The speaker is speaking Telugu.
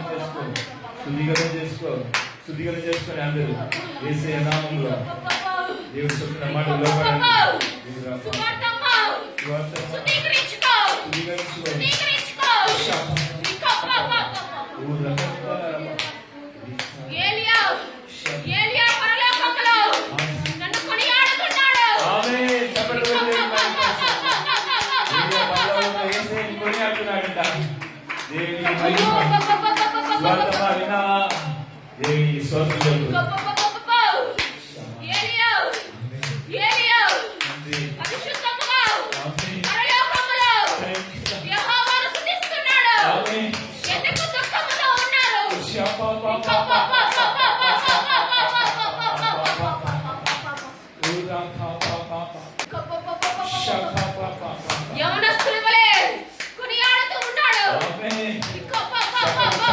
చేసుకో, శుద్ధీకరణ చేసుకో, శుద్ధీకరణ చేసుకొని అందరూ యేసయ్య నామములో దేవుడు చెప్పిన మాట లోపడండి. దేవుని స్వాతంత్రం